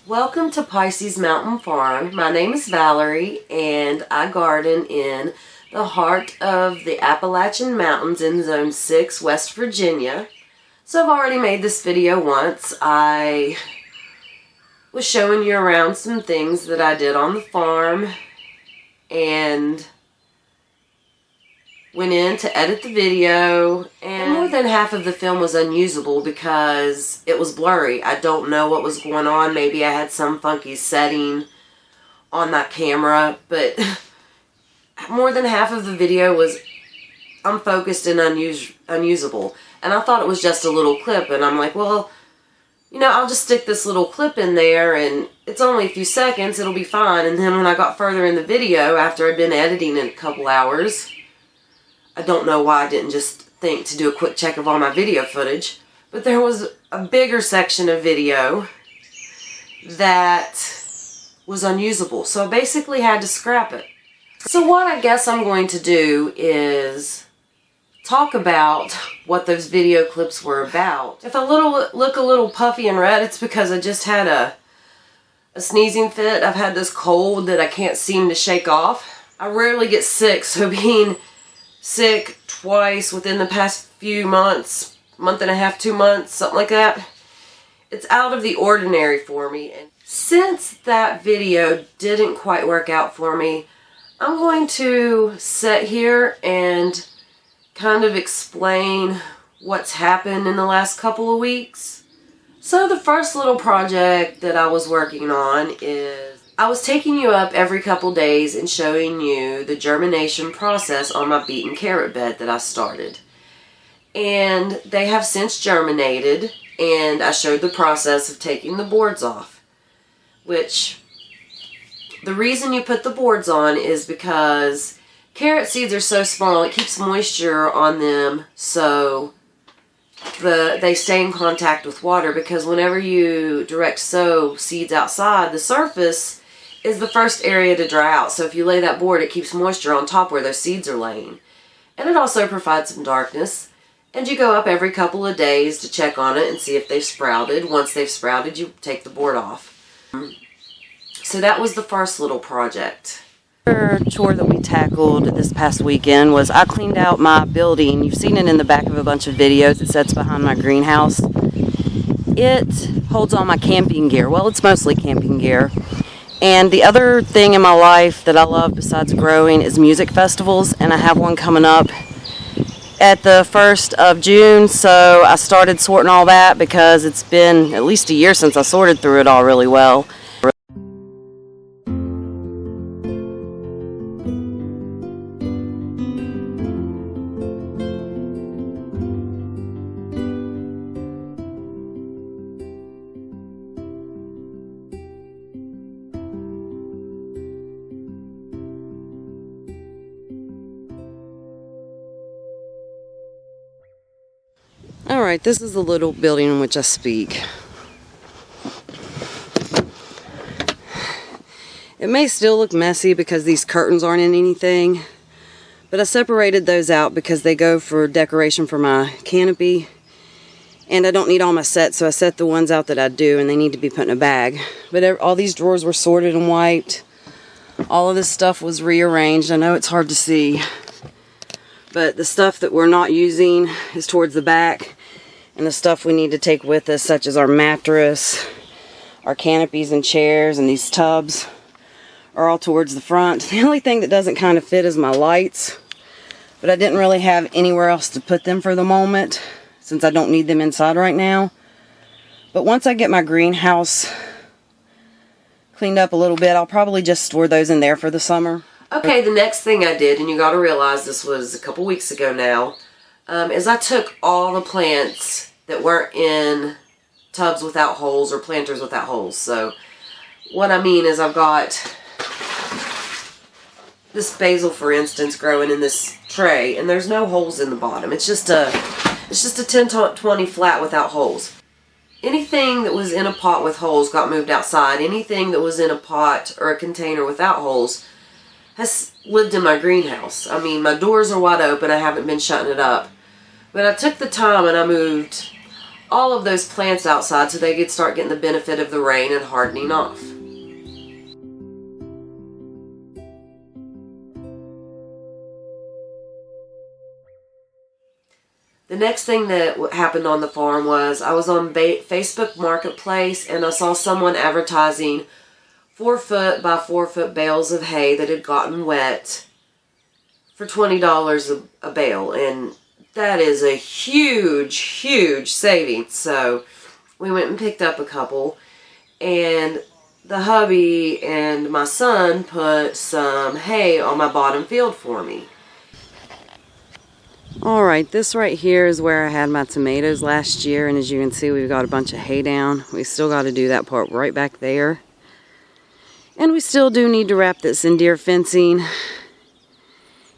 Welcome to Pisces Mountain Farm. My name is Valerie and I garden in the heart of the Appalachian Mountains in Zone 6, West Virginia. So I've already made this video once. I was showing you around some things that I did on the farm and went in to edit the video, and more than half of the film was unusable because it was blurry. I don't know what was going on. Maybe I had some funky setting on my camera, but more than half of the video was unfocused and unusable. And I thought it was just a little clip, and I'm like, well, you know, I'll just stick this little clip in there and it's only a few seconds, it'll be fine. And then when I got further in the video, after I'd been editing in a couple hours, I don't know why I didn't just think to do a quick check of all my video footage, but there was a bigger section of video that was unusable, so I basically had to scrap it. So what I guess I'm going to do is talk about what those video clips were about. If I look a little puffy and red, it's because I just had a sneezing fit. I've had this cold that I can't seem to shake off. I rarely get sick, so being sick twice within the past few months, month and a half, 2 months, something like that, it's out of the ordinary for me. And since that video didn't quite work out for me, I'm going to sit here and kind of explain what's happened in the last couple of weeks. So the first little project that I was working on is I was taking you up every couple days and showing you the germination process on my beet and carrot bed that I started. And they have since germinated, and I showed the process of taking the boards off. Which, the reason you put the boards on is because carrot seeds are so small, it keeps moisture on them so they stay in contact with water, because whenever you direct sow seeds outside, the surface is the first area to dry out. So if you lay that board, it keeps moisture on top where those seeds are laying. And it also provides some darkness. And you go up every couple of days to check on it and see if they've sprouted. Once they've sprouted, you take the board off. So that was the first little project. Another chore that we tackled this past weekend was I cleaned out my building. You've seen it in the back of a bunch of videos. It sits behind my greenhouse. It holds all my camping gear. Well, it's mostly camping gear. And the other thing in my life that I love besides growing is music festivals, and I have one coming up at the 1st of June, so I started sorting all that because it's been at least a year since I sorted through it all really well. Alright, this is the little building in which I speak. It may still look messy because these curtains aren't in anything, but I separated those out because they go for decoration for my canopy, and I don't need all my sets, so I set the ones out that I do, and they need to be put in a bag. But all these drawers were sorted and wiped. All of this stuff was rearranged. I know it's hard to see, but the stuff that we're not using is towards the back, and the stuff we need to take with us, such as our mattress, our canopies and chairs, and these tubs, are all towards the front. The only thing that doesn't kind of fit is my lights, but I didn't really have anywhere else to put them for the moment, since I don't need them inside right now. But once I get my greenhouse cleaned up a little bit, I'll probably just store those in there for the summer. Okay, the next thing I did, and you got to realize this was a couple weeks ago now, is I took all the plants that weren't in tubs without holes or planters without holes. So what I mean is I've got this basil, for instance, growing in this tray, and there's no holes in the bottom. It's just a 10-20 flat without holes. Anything that was in a pot with holes got moved outside. Anything that was in a pot or a container without holes has lived in my greenhouse. I mean, my doors are wide open. I haven't been shutting it up. But I took the time and I moved all of those plants outside so they could start getting the benefit of the rain and hardening off. The next thing that happened on the farm was I was on Facebook Marketplace and I saw someone advertising 4-foot by 4-foot bales of hay that had gotten wet for $20 a bale. And that is a huge, huge savings. So we went and picked up a couple. And the hubby and my son put some hay on my bottom field for me. Alright, this right here is where I had my tomatoes last year, and as you can see we've got a bunch of hay down. We still got to do that part right back there. And we still do need to wrap this in deer fencing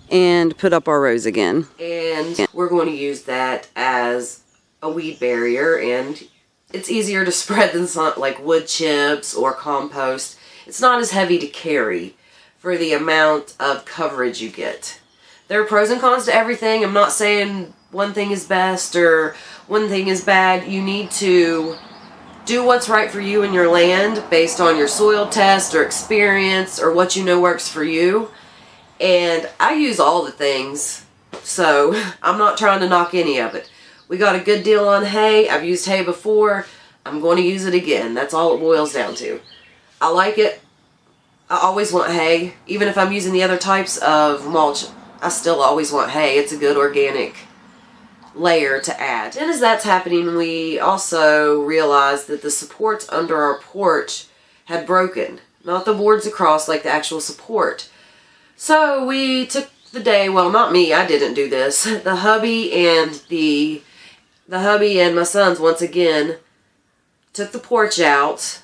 and put up our rows again. And we're going to use that as a weed barrier, and it's easier to spread than like wood chips or compost. It's not as heavy to carry for the amount of coverage you get. There are pros and cons to everything. I'm not saying one thing is best or one thing is bad. You need to do what's right for you and your land based on your soil test or experience or what you know works for you. And I use all the things, so I'm not trying to knock any of it. We got a good deal on hay. I've used hay before. I'm going to use it again. That's all it boils down to. I like it. I always want hay. Even if I'm using the other types of mulch, I still always want hay. It's a good organic layer to add. And as that's happening, we also realized that the supports under our porch had broken. Not the boards across, like the actual support. So we took the day, well, not me, I didn't do this. The hubby and my sons once again took the porch out.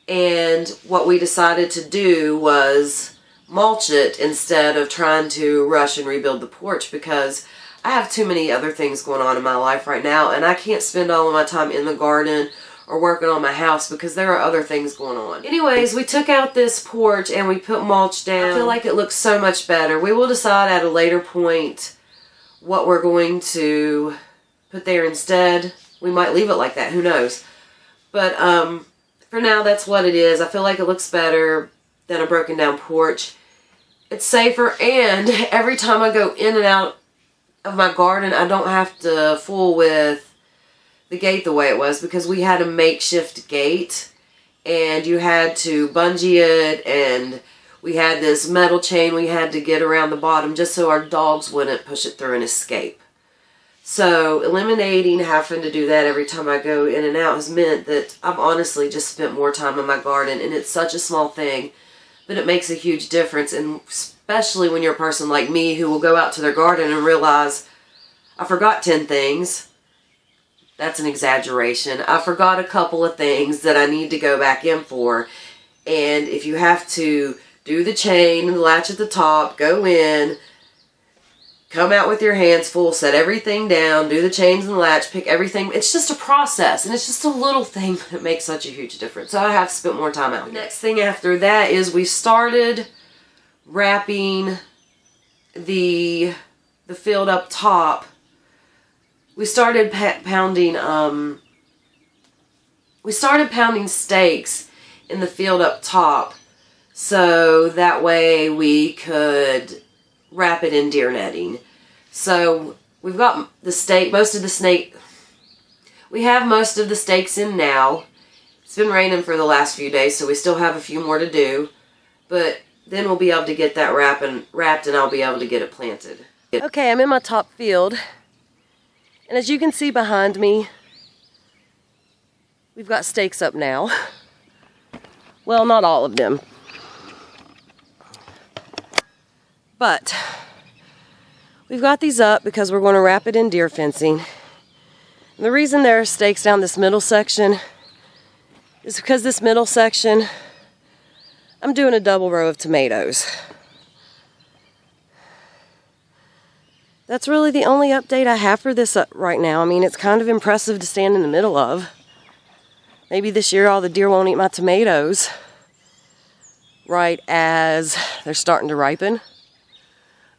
And what we decided to do was mulch it instead of trying to rush and rebuild the porch, because I have too many other things going on in my life right now and I can't spend all of my time in the garden or working on my house because there are other things going on. Anyways, we took out this porch and we put mulch down. I feel like it looks so much better. We will decide at a later point what we're going to put there instead. We might leave it like that, who knows. But for now, that's what it is. I feel like it looks better than a broken down porch. It's safer, and every time I go in and out of my garden, I don't have to fool with the gate the way it was, because we had a makeshift gate and you had to bungee it, and we had this metal chain we had to get around the bottom just so our dogs wouldn't push it through and escape. So eliminating having to do that every time I go in and out has meant that I've honestly just spent more time in my garden, and it's such a small thing. But it makes a huge difference, and especially when you're a person like me who will go out to their garden and realize, I forgot 10 things. That's an exaggeration. I forgot a couple of things that I need to go back in for. And if you have to do the chain and the latch at the top, go in, come out with your hands full, set everything down, do the chains and the latch, pick everything. It's just a process, and it's just a little thing that makes such a huge difference. So I have spent more time out here. Next thing after that is we started wrapping the field up top. We started pounding stakes in the field up top, so that way we could wrap it in deer netting. So we've got the stake, we have most of the stakes in now. It's been raining for the last few days, so we still have a few more to do, but then we'll be able to get that wrapped and I'll be able to get it planted. Okay, I'm in my top field, and as you can see behind me, we've got stakes up now. Well, not all of them. But we've got these up because we're going to wrap it in deer fencing. And the reason there are stakes down this middle section is because this middle section, I'm doing a double row of tomatoes. That's really the only update I have for this right now. I mean, it's kind of impressive to stand in the middle of. Maybe this year all the deer won't eat my tomatoes right as they're starting to ripen.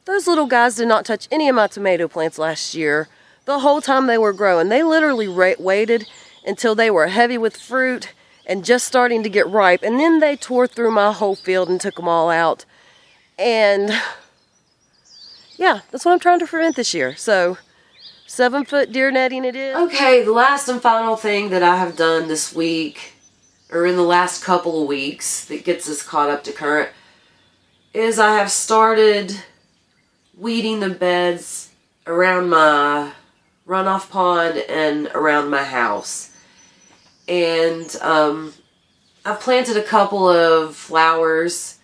Those little guys did not touch any of my tomato plants last year, the whole time they were growing. They literally waited until they were heavy with fruit and just starting to get ripe. And then they tore through my whole field and took them all out. And yeah, that's what I'm trying to prevent this year. So 7-foot deer netting it is. Okay, the last and final thing that I have done this week, or in the last couple of weeks, that gets us caught up to current, is I have started weeding the beds around my runoff pond and around my house. And I've planted a couple of flowers.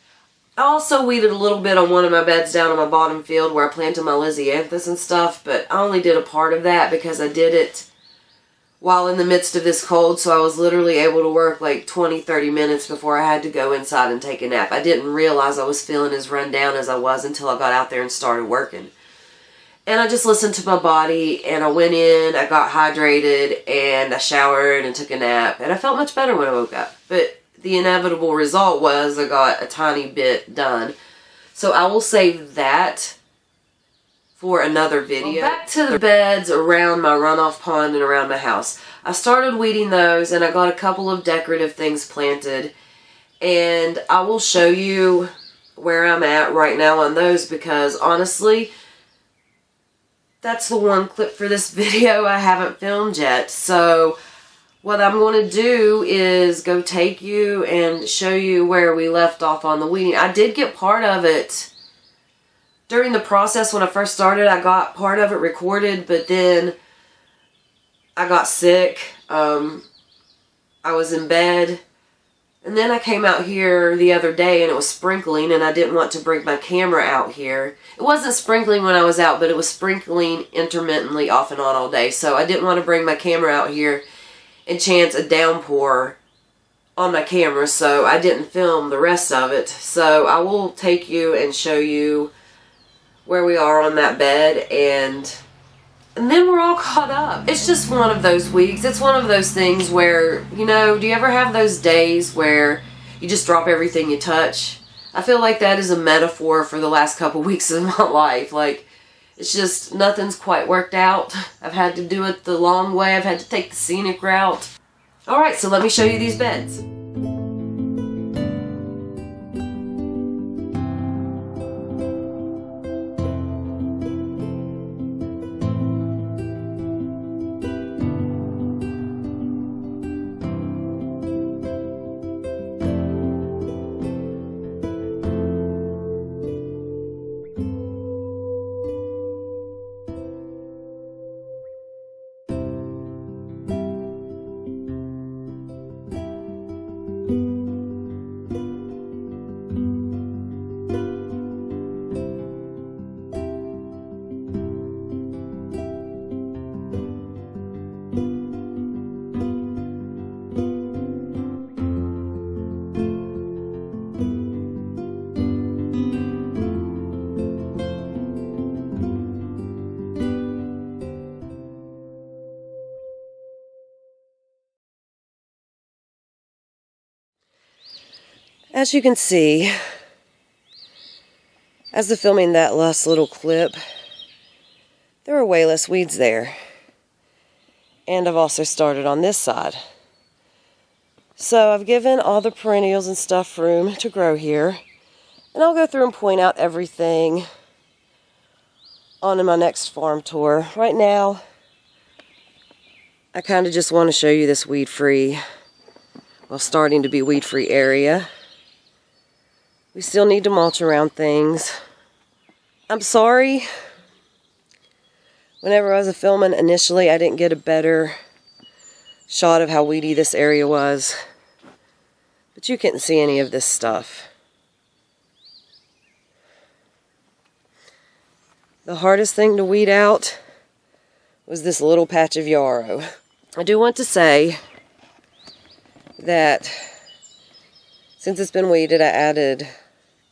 I also weeded a little bit on one of my beds down on my bottom field where I planted my Lysianthus and stuff, but I only did a part of that because I did it while in the midst of this cold, so I was literally able to work like 20-30 minutes before I had to go inside and take a nap. I didn't realize I was feeling as run down as I was until I got out there and started working. And I just listened to my body, and I went in, I got hydrated, and I showered and took a nap, and I felt much better when I woke up. But the inevitable result was I got a tiny bit done. So I will save that for another video. Well, back to the beds around my runoff pond and around my house. I started weeding those, and I got a couple of decorative things planted. And I will show you where I'm at right now on those because honestly, that's the one clip for this video I haven't filmed yet. So what I'm going to do is go take you and show you where we left off on the weeding. I did get part of it during the process when I first started. I got part of it recorded, but then I got sick. I was in bed. And then I came out here the other day and it was sprinkling and I didn't want to bring my camera out here. It wasn't sprinkling when I was out, but it was sprinkling intermittently off and on all day. So I didn't want to bring my camera out here and chance a downpour on my camera, so I didn't film the rest of it. So I will take you and show you where we are on that bed, and then we're all caught up. It's just one of those weeks. It's one of those things where, you know, do you ever have those days where you just drop everything you touch? I feel like that is a metaphor for the last couple weeks of my life. Like, it's just, nothing's quite worked out. I've had to do it the long way. I've had to take the scenic route. Alright, so let me show you these beds. As you can see, as the filming that last little clip, there are way less weeds there. And I've also started on this side. So I've given all the perennials and stuff room to grow here. And I'll go through and point out everything on my next farm tour. Right now, I kind of just want to show you this weed-free, well, starting to be weed-free area. We still need to mulch around things. I'm sorry. Whenever I was filming initially, I didn't get a better shot of how weedy this area was. But you couldn't see any of this stuff. The hardest thing to weed out was this little patch of yarrow. I do want to say that since it's been weeded, I added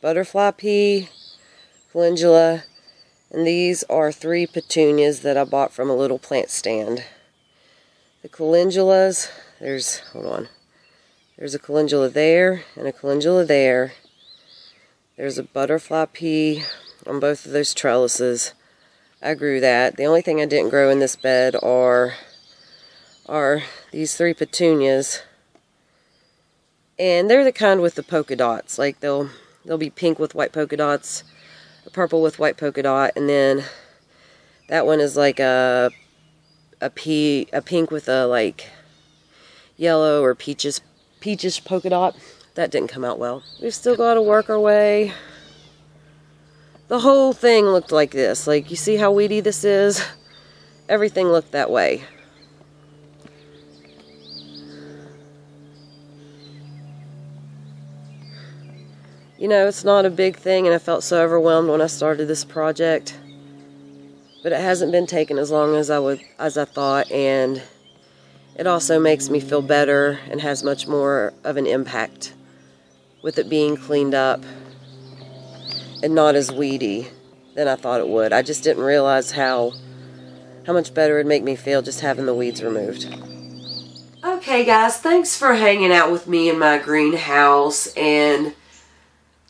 butterfly pea, calendula, and these are 3 petunias that I bought from a little plant stand. The calendulas, there's a calendula there and a calendula there. There's a butterfly pea on both of those trellises. I grew that. The only thing I didn't grow in this bed are these 3 petunias. And they're the kind with the polka dots. Like they'll be pink with white polka dots, purple with white polka dot, and then that one is like a pink with a like yellow or peachish polka dot. That didn't come out well. We've still got to work our way. The whole thing looked like this. Like, you see how weedy this is? Everything looked that way. You know, it's not a big thing, and I felt so overwhelmed when I started this project. But it hasn't been taken as long as I thought, and it also makes me feel better and has much more of an impact with it being cleaned up and not as weedy than I thought it would. I just didn't realize how much better it'd make me feel just having the weeds removed. Okay guys, thanks for hanging out with me in my greenhouse and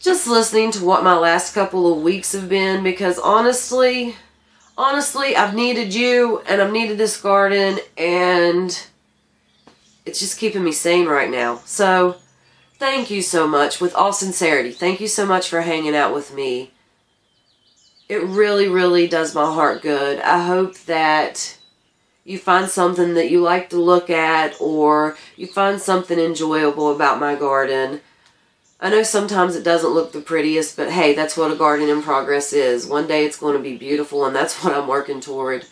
just listening to what my last couple of weeks have been, because honestly, I've needed you and I've needed this garden, and it's just keeping me sane right now. So thank you so much, with all sincerity. Thank you so much for hanging out with me. It really, really does my heart good. I hope that you find something that you like to look at, or you find something enjoyable about my garden. I know sometimes it doesn't look the prettiest, but hey, that's what a garden in progress is. One day it's going to be beautiful, and that's what I'm working toward.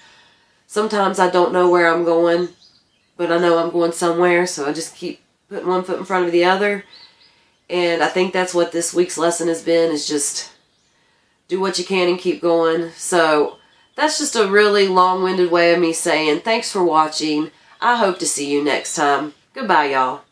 Sometimes I don't know where I'm going, but I know I'm going somewhere, so I just keep putting one foot in front of the other. And I think that's what this week's lesson has been, is just do what you can and keep going. So that's just a really long-winded way of me saying thanks for watching. I hope to see you next time. Goodbye, y'all.